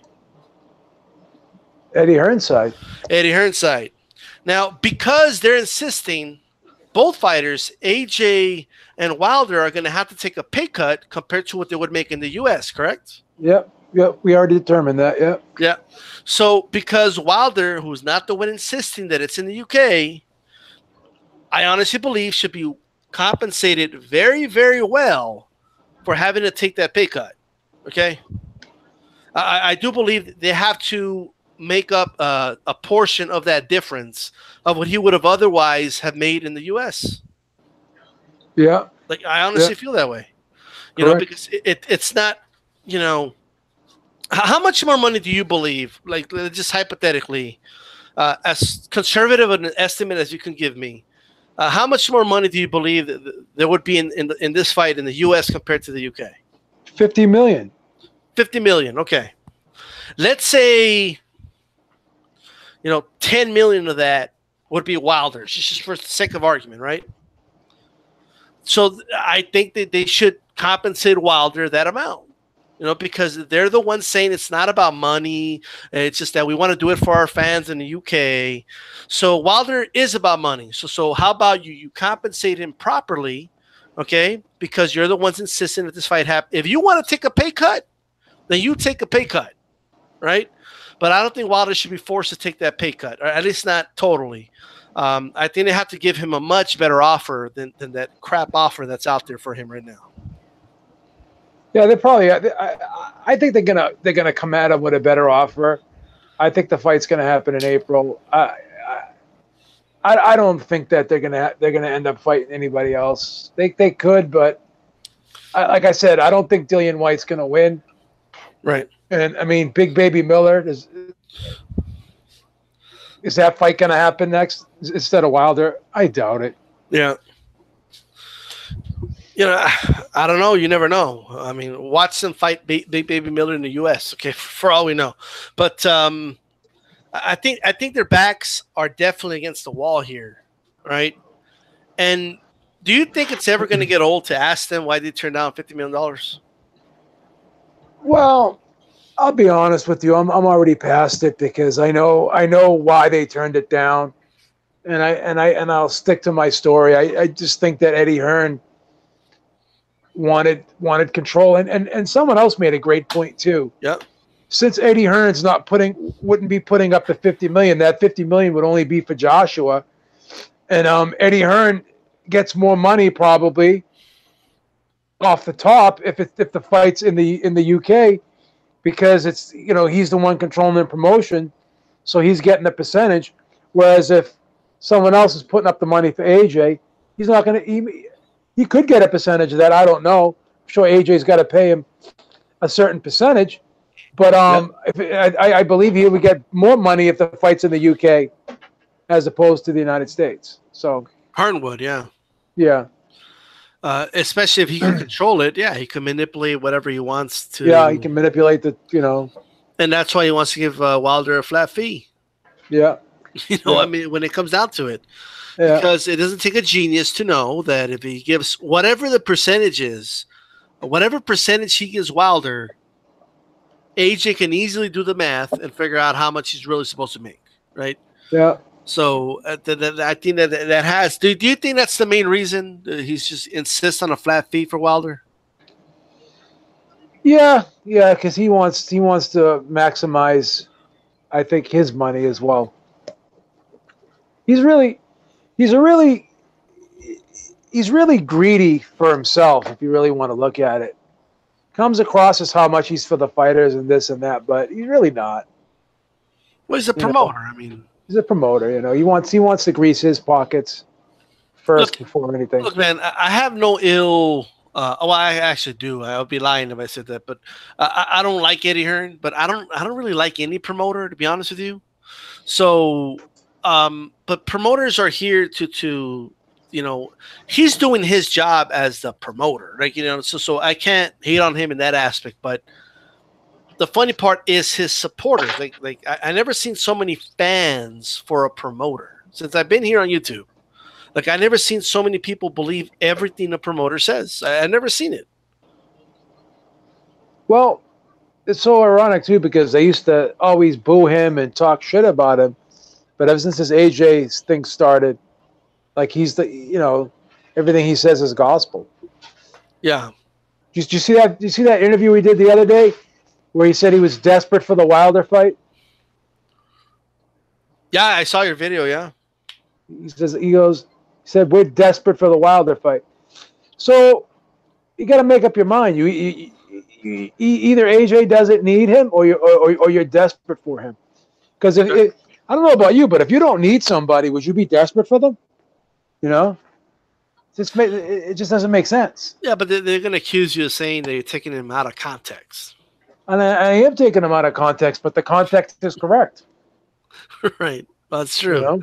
F: Eddie Hearn's side.
A: Eddie Hearn's side. Now, because they're insisting, both fighters, AJ and Wilder, are going to have to take a pay cut compared to what they would make in the US, correct?
F: Yep. We already determined that. Yep.
A: Yeah. So because Wilder, who's not the one insisting that it's in the UK, I honestly believe should be compensated very, very well for having to take that pay cut. Okay. I do believe they have to make up a portion of that difference of what he would have otherwise have made in the U.S.
F: Yeah.
A: Like, I honestly feel that way, you know, because it's not, you know, how much more money do you believe, like, just hypothetically, as conservative an estimate as you can give me, how much more money do you believe that there would be in this fight in the U.S. compared to the UK?
F: $50 million.
A: 50 million. Okay. Let's say, 10 million of that would be Wilder's, just for the sake of argument, right? So I think that they should compensate Wilder that amount, because they're the ones saying it's not about money. It's just that we want to do it for our fans in the UK. So Wilder is about money. So how about you compensate him properly, okay? Because you're the ones insisting that this fight happen. If you want to take a pay cut, then you take a pay cut, right? But I don't think Wilder should be forced to take that pay cut, or at least not totally. I think they have to give him a much better offer than that crap offer that's out there for him right now.
F: Yeah, they probably. I think they're gonna come at him with a better offer. I think the fight's gonna happen in April. I don't think that they're gonna end up fighting anybody else. They could, but like I said, I don't think Dillian White's gonna win.
A: Right.
F: And I mean, Big Baby Miller is that fight gonna happen next instead of Wilder? I doubt it.
A: Yeah. I don't know. You never know. I mean, watch them fight Big Baby Miller in the U.S. Okay, for all we know. But I think their backs are definitely against the wall here, right? And do you think it's ever going to get old to ask them why they turned down $50 million?
F: Well, I'll be honest with you. I'm already past it because I know why they turned it down, and I'll stick to my story. I just think that Eddie Hearn wanted control, and someone else made a great point too.
A: Yep.
F: Since Eddie Hearn's wouldn't be putting up the $50 million, that $50 million would only be for Joshua, and Eddie Hearn gets more money probably off the top if the fight's in the UK, because it's he's the one controlling the promotion, so he's getting a percentage. Whereas if someone else is putting up the money for AJ, he's not going to. He could get a percentage of that. I don't know. I'm sure AJ's got to pay him a certain percentage, but I believe he would get more money if the fight's in the UK as opposed to the United States. So
A: Hearn, yeah.
F: Yeah.
A: Especially if he can control it. Yeah, he can manipulate whatever he wants to.
F: Yeah, he can manipulate the.
A: And that's why he wants to give Wilder a flat fee.
F: Yeah.
A: I mean, when it comes down to it.
F: Yeah.
A: Because it doesn't take a genius to know that if he gives whatever the percentage is, whatever percentage he gives Wilder, AJ can easily do the math and figure out how much he's really supposed to make, right?
F: Yeah.
A: So I think that has. Do you think that's the main reason he's just insists on a flat fee for Wilder?
F: Yeah, because he wants to maximize, I think, his money as well. He's really greedy for himself, if you really want to look at it. Comes across as how much he's for the fighters and this and that, but he's really not.
A: Well, he's a promoter. I mean,
F: he's a promoter. He wants to grease his pockets first before anything.
A: Look, man, I have no ill. I actually do. I would be lying if I said that. But I don't like Eddie Hearn. But I don't really like any promoter, to be honest with you. So. But promoters are here to he's doing his job as the promoter, like, so I can't hate on him in that aspect. But the funny part is his supporters. Like I never seen so many fans for a promoter since I've been here on YouTube. Like I never seen so many people believe everything a promoter says. I never seen it.
F: Well, it's so ironic too, because they used to always boo him and talk shit about him. But ever since this AJ thing started, like he's everything he says is gospel.
A: Yeah.
F: Did you see that? Did you see that interview he did the other day, where he said he was desperate for the Wilder fight?
A: Yeah, I saw your video. Yeah.
F: He said we're desperate for the Wilder fight. So you got to make up your mind. You either AJ doesn't need him, or you're desperate for him. Because I don't know about you, but if you don't need somebody, would you be desperate for them? It just doesn't make sense.
A: Yeah, but they're going to accuse you of saying that you're taking him out of context.
F: And I am taking him out of context, but the context is correct.
A: Right. Well, that's true.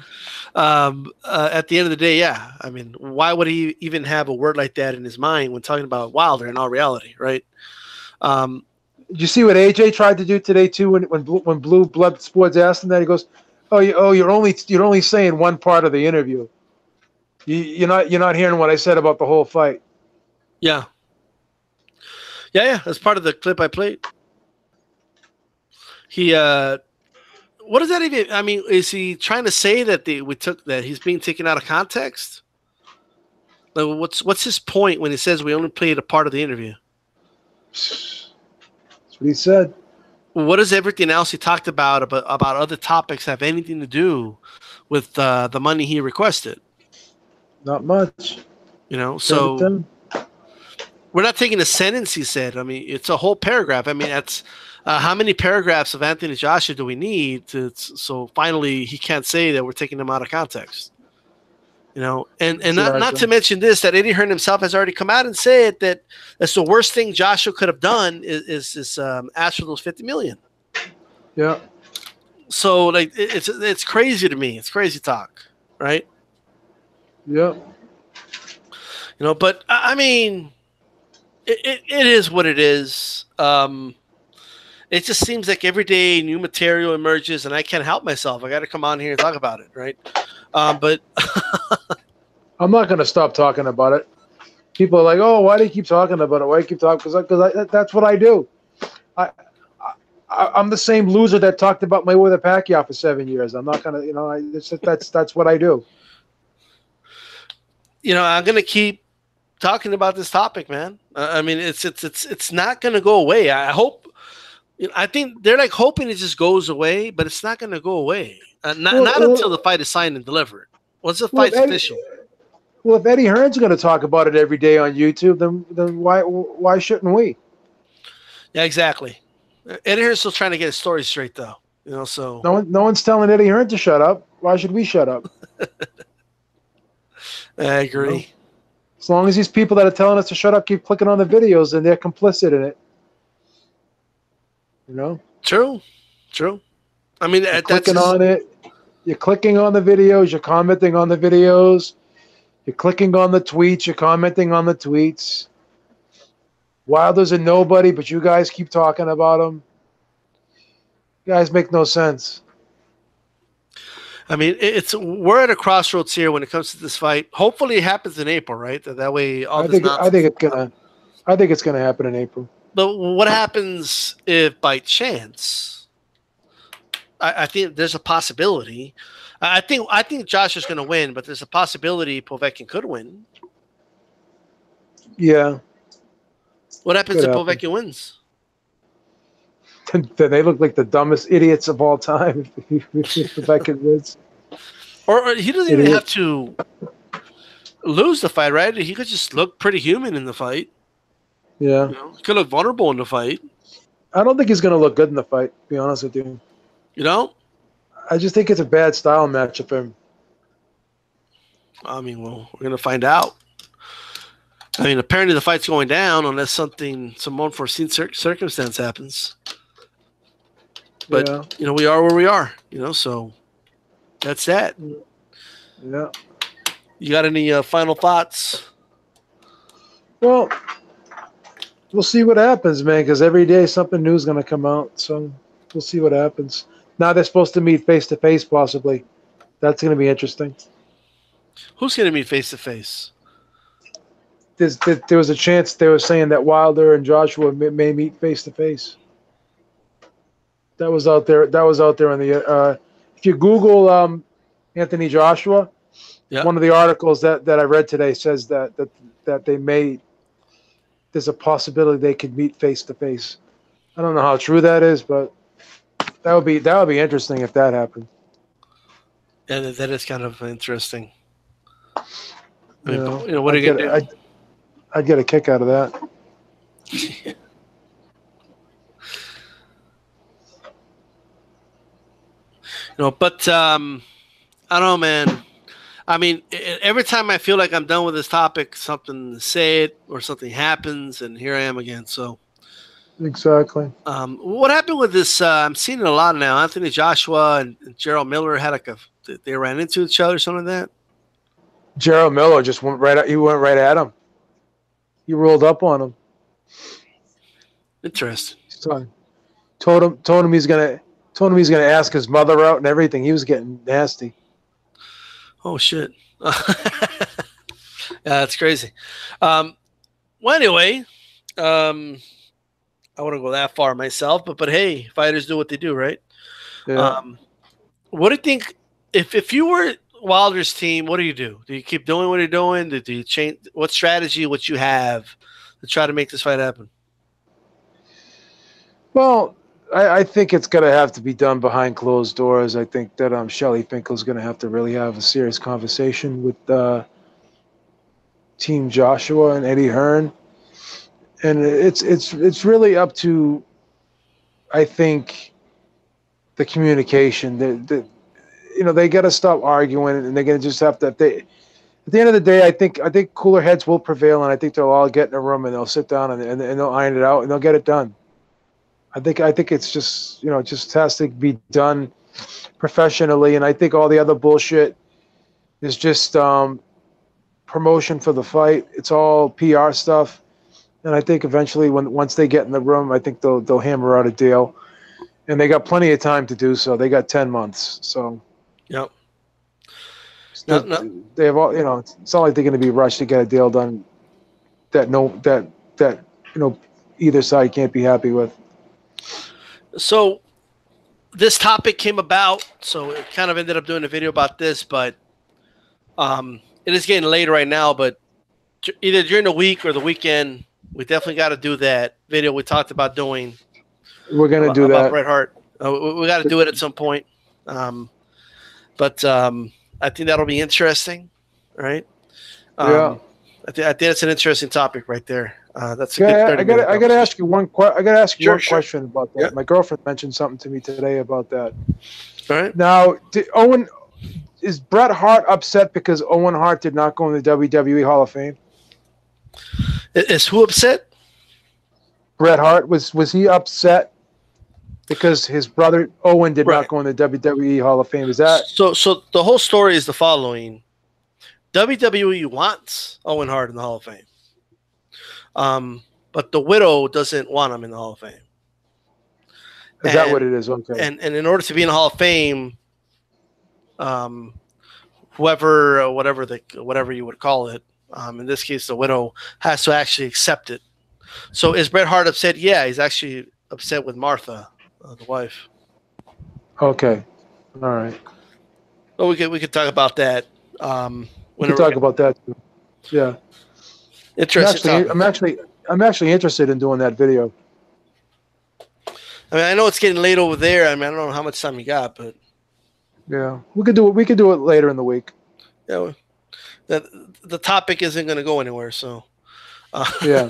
A: At the end of the day, yeah. I mean, why would he even have a word like that in his mind when talking about Wilder in all reality, right?
F: Did you see what AJ tried to do today too? When Blue Blood Sports asked him that, he goes, you're only saying one part of the interview. You're not hearing what I said about the whole fight."
A: Yeah. That's part of the clip I played. He what does that even? I mean, is he trying to say that that he's being taken out of context? Like, what's his point when he says we only played a part of the interview?
F: That's what he said.
A: What does everything else he talked about other topics have anything to do with the money he requested?
F: Not much.
A: So we're not taking a sentence, he said. I mean, it's a whole paragraph. I mean, that's how many paragraphs of Anthony Joshua do we need so finally he can't say that we're taking him out of context? And not to mention this, that Eddie Hearn himself has already come out and said that that's the worst thing Joshua could have done is ask for those $50 million.
F: Yeah.
A: So like it's crazy to me. It's crazy talk, right?
F: Yeah.
A: But I mean, it is what it is. It just seems like every day new material emerges, and I can't help myself. I got to come on here and talk about it, right? But
F: I'm not going to stop talking about it. People are like, "Oh, why do you keep talking about it? Why do you keep talking?" Because that's what I do. I'm the same loser that talked about Mayweather Pacquiao for 7 years. I'm not going to, that's what I do.
A: I'm going to keep talking about this topic, man. I mean, it's not going to go away. I think they're like hoping it just goes away, but it's not going to go away. Not until the fight is signed and delivered. Once the fight's official.
F: Well, if Eddie Hearn's going to talk about it every day on YouTube, then why shouldn't we?
A: Yeah, exactly. Eddie Hearn's still trying to get his story straight, though. So
F: no one's telling Eddie Hearn to shut up. Why should we shut up?
A: I agree.
F: As long as these people that are telling us to shut up keep clicking on the videos, and they're complicit in it.
A: True. I mean,
F: you're clicking on it. You're clicking on the videos. You're commenting on the videos. You're clicking on the tweets. You're commenting on the tweets. Wilder's a nobody, but you guys keep talking about him. You guys make no sense.
A: I mean, we're at a crossroads here when it comes to this fight. Hopefully, it happens in April, right? That way, I think
F: it's gonna happen in April.
A: But what happens if, by chance, I think there's a possibility. I think Josh is going to win, but there's a possibility Povetkin could win.
F: Yeah.
A: What happens if Povetkin wins?
F: Then they look like the dumbest idiots of all time if Povetkin wins.
A: Or he doesn't even have to lose the fight, right? He could just look pretty human in the fight.
F: Yeah.
A: He could look vulnerable in the fight.
F: I don't think he's going to look good in the fight, to be honest with you. I just think it's a bad style matchup for him.
A: I mean, well, we're going to find out. I mean, apparently the fight's going down unless some unforeseen circumstance happens. But, we are where we are, so that's that.
F: Yeah.
A: You got any final thoughts?
F: Well, we'll see what happens, man, because every day something new is going to come out. So we'll see what happens. Now they're supposed to meet face-to-face possibly. That's going to be interesting.
A: Who's going to meet face-to-face?
F: There was a chance they were saying that Wilder and Joshua may meet face-to-face. That was out there. That was out there in the. If you Google Anthony Joshua, one of the articles that I read today says that they may. There's a possibility they could meet face-to-face. I don't know how true that is, but that would be interesting if that happened.
A: Yeah, that is kind of interesting. I mean, what are you gonna do?
F: I'd get a kick out of that.
A: But I don't know, man. I mean, every time I feel like I'm done with this topic, something said or something happens, and here I am again. So,
F: exactly.
A: What happened with this? I'm seeing it a lot now. Anthony Joshua and Gerald Miller had they ran into each other, something like that.
F: Gerald Miller just went right at him. He rolled up on him.
A: Interesting.
F: So, told him he's gonna ask his mother out and everything. He was getting nasty.
A: Oh shit. Yeah, that's crazy. Well, anyway, I wouldn't go that far myself, but hey, fighters do what they do, right?
F: Yeah.
A: What do you think if you were Wilder's team? What do you do? Do you keep doing what you're doing? Do you change what strategy? What you have to try to make this fight happen?
F: Well, I think it's going to have to be done behind closed doors. I think that Shelly Finkel's going to have to really have a serious conversation with Team Joshua and Eddie Hearn, and it's really up to, I think, the communication. They got to stop arguing, and they're going to just have to. At the end of the day, I think cooler heads will prevail, and I think they'll all get in a room and they'll sit down and they'll iron it out and they'll get it done. I think it's just just has to be done professionally, and I think all the other bullshit is just promotion for the fight. It's all PR stuff, and I think eventually once they get in the room, I think they'll hammer out a deal, and they got plenty of time to do so. They got 10 months, so
A: yep.
F: They have all It's not like they're going to be rushed to get a deal done that either side can't be happy with.
A: So this topic came about, so it kind of ended up doing a video about this, but it is getting late right now, but either during the week or the weekend, we definitely got to do that video we talked about doing.
F: We're going to do that.
A: About Bret Hart. We got to do it at some point. But I think that'll be interesting, right?
F: Yeah.
A: I think it's an interesting topic right there. That's a
F: good. I got to ask you one question about that.
A: Yeah.
F: My girlfriend mentioned something to me today about that.
A: All right.
F: Now, is Bret Hart upset because Owen Hart did not go in the WWE Hall of Fame?
A: Is who upset?
F: Bret Hart was he upset because his brother Owen did not go in the WWE Hall of Fame? Is that
A: so? The whole story is the following: WWE wants Owen Hart in the Hall of Fame. But the widow doesn't want him in the Hall of Fame.
F: Is that what it is? Okay.
A: And in order to be in the Hall of Fame, whatever you would call it, in this case, the widow has to actually accept it. So is Bret Hart upset? Yeah, he's actually upset with Martha, the wife.
F: Okay. All right.
A: Well, we could talk about that.
F: We can talk about that too. Yeah.
A: Interesting.
F: I'm actually interested in doing that video.
A: I mean, I know it's getting late over there. I mean, I don't know how much time you got, but
F: yeah, we could do it. We could do it later in the week.
A: Yeah, the topic isn't going to go anywhere. So
F: yeah,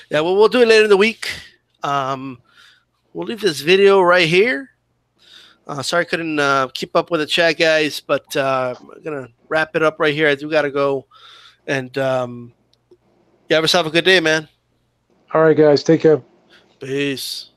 A: yeah, well, we'll do it later in the week. We'll leave this video right here. Sorry I couldn't keep up with the chat, guys, but I'm gonna wrap it up right here. I do gotta go, and you have yourself a good day, man.
F: All right, guys, take care.
A: Peace.